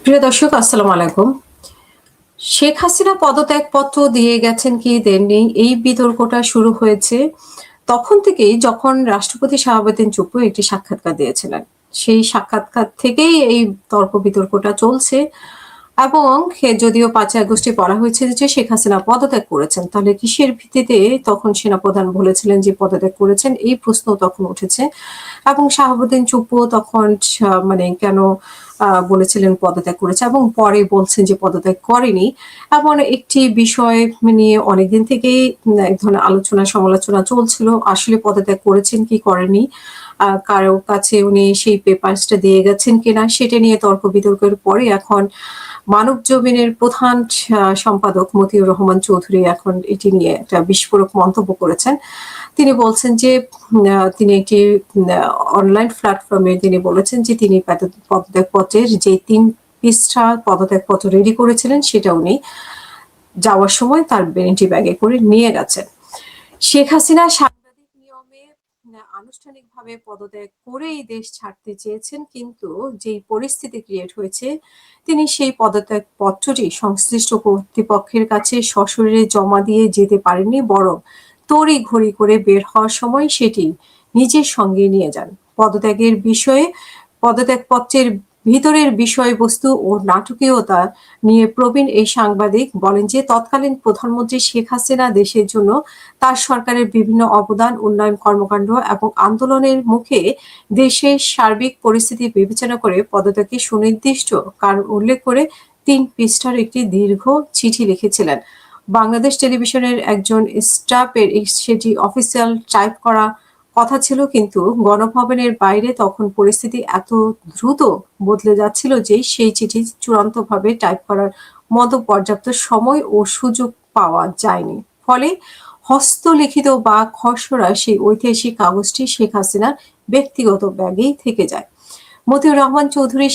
প্রিয় দর্শক, আসসালামু আলাইকুম। শেখ হাসিনা পদত্যাগপত্র দিয়ে গেছেন কি দেননি, এই বিতর্কটা শুরু হয়েছে তখন থেকেই যখন রাষ্ট্রপতি শাহাবুদ্দিন চুপ্পু একটি সাক্ষাৎকার দিয়েছিলেন। সেই সাক্ষাৎকার থেকেই এই তর্ক বিতর্কটা চলছে এবং যদিও ৫ই আগস্টে বলা হয়েছে যে শেখ হাসিনা পদত্যাগ করেছেন, তাহলে কিসের ভিত্তিতে তখন সেনাপ্রধান বলেছিলেন যে পদত্যাগ করেছেন, এই প্রশ্ন তখন উঠেছে। এবং শাহাবুদ্দিন চুপ্পু তখন মানে কেন বলেছিলেন পদত্যাগ করেছে এবং পরে বলছেন যে পদত্যাগ করেনি। এমন একটি বিষয় নিয়ে অনেকদিন থেকেই এক ধরনের আলোচনা সমালোচনা চলছিল। আসলে পদত্যাগ করেছেন কি করেনি, কারো কাছে উনি সেই পেপারসটা দিয়ে গেছেন কিনা, সেটা নিয়ে তর্ক বিতর্কের পরে এখন মানব জমিনের প্রধান সম্পাদক মতিউর রহমান চৌধুরী এখন এটি নিয়ে একটা বিস্ফোরক মন্তব্য করেছেন। তিনি বলছেন যে তিনি একটি অনলাইন প্ল্যাটফর্মে তিনি বলেছেন যে তিনি পদত্যাগপত্রের যে ৩ পৃষ্ঠা পদত্যাগপত্র রেডি করেছিলেন সেটা উনি যাওয়ার সময় তার ভ্যানিটি ব্যাগে করে নিয়ে গেছেন। শেখ হাসিনা সাংবিধানিক নিয়মে আনুষ্ঠানিকভাবে পদত্যাগ করেই দেশ ছাড়তে চেয়েছেন, কিন্তু যেই পরিস্থিতি ক্রিয়েট হয়েছে তিনি সেই পদত্যাগ পত্রটি সংশ্লিষ্ট কর্তৃপক্ষের কাছে সশরীরে জমা দিয়ে যেতে পারেননি, বরং তড়িঘড়ি করে বের হওয়ার সময় সেটি নিজের সঙ্গে নিয়ে যান। পদত্যাগপত্রের ভিতরের বিষয়বস্তু ও নাটকীয়তা নিয়ে প্রবীণ এই সাংবাদিক বলেন যে তৎকালীন প্রধানমন্ত্রী শেখ হাসিনা দেশের জন্য তার সরকারের বিভিন্ন অবদান, উন্নয়ন কর্মকাণ্ড এবং আন্দোলনের মুখে দেশের সার্বিক পরিস্থিতি বিবেচনা করে পদত্যাগকে সুনির্দিষ্ট কারণ উল্লেখ করে ৩ পৃষ্ঠার একটি দীর্ঘ চিঠি লিখেছিলেন। বাংলাদেশ টেলিভিশনের একজন স্টাফের সেটি অফিসিয়াল টাইপ করা কথা ছিল, কিন্তু গণভবনের বাইরে তখন পরিস্থিতি এত দ্রুত বদলে যাচ্ছিল যে সেই চিঠি চূড়ান্তভাবে টাইপ করার মতো পর্যাপ্ত সময় ও সুযোগ পাওয়া যায়নি। ফলে হস্তলিখিত বা খসড়া সেই ঐতিহাসিক কাগজটি শেখ হাসিনার ব্যক্তিগত ব্যাগেই থেকে যায়। মতিউর রহমান চৌধুরী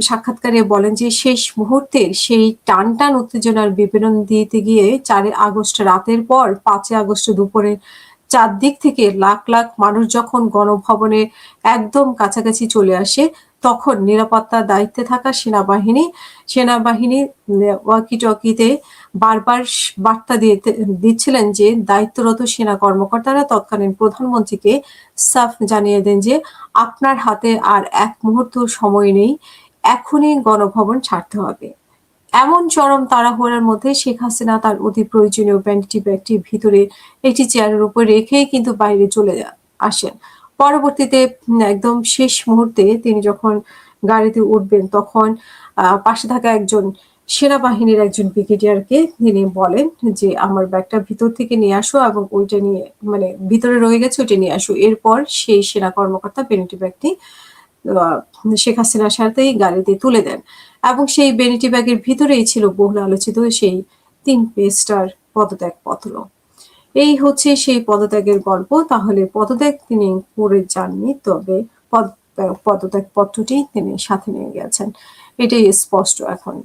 সাক্ষাৎকারে বলেন যে শেষ মুহূর্তের সেই টানটান উত্তেজনার বিবরণ দিতে গিয়ে ৪ আগস্ট রাতের পর 5 আগস্ট দুপুরে চারদিক থেকে লাখ লাখ মানুষ যখন গণভবনের একদম কাছাকাছি চলে আসে, তখন নিরাপত্তার দায়িত্বে থাকা সেনাবাহিনী ওয়াকিটকিতে বারবার বার্তা দিচ্ছিলেন যে দায়িত্বরত সেনা কর্মকর্তারা তৎকালীন প্রধানমন্ত্রীকে সাফ জানিয়ে দেন যে আপনার হাতে আর এক মুহূর্ত সময় নেই, এখনই গণভবন ছাড়তে হবে। এমন চরম তাড়াহুড়ার মধ্যে শেখ হাসিনা তার অতি প্রয়োজনীয় ভ্যানিটি ব্যাগটি ভিতরে একটি চেয়ারের উপর রেখেই কিন্তু বাইরে চলে আসেন। পরবর্তীতে একদম শেষ মুহূর্তে তিনি যখন গাড়িতে উঠবেন তখন পাশে থাকা একজন সেনাবাহিনীর একজন ব্রিগেডিয়ারকে তিনি বলেন যে আমার ব্যাগটা ভিতর থেকে নিয়ে আসো এবং ওইটা নিয়ে মানে ভিতরে রয়ে গেছে ওইটা নিয়ে আসো। এরপর সেই সেনা কর্মকর্তা ভ্যানিটি ব্যাগটি শেখ হাসিনার সাথেই গাড়িতে তুলে দেন এবং সেই ভ্যানিটি ব্যাগের ভিতরেই ছিল বহুল আলোচিত সেই ৩ পৃষ্ঠার পদত্যাগপত্র। এই হচ্ছে সেই পদত্যাগের গল্প। তাহলে পদত্যাগ তিনি করে যাননি, তবে পদত্যাগপত্রটি তিনি সাথে নিয়ে গেছেন। এটাই স্পষ্ট এখন।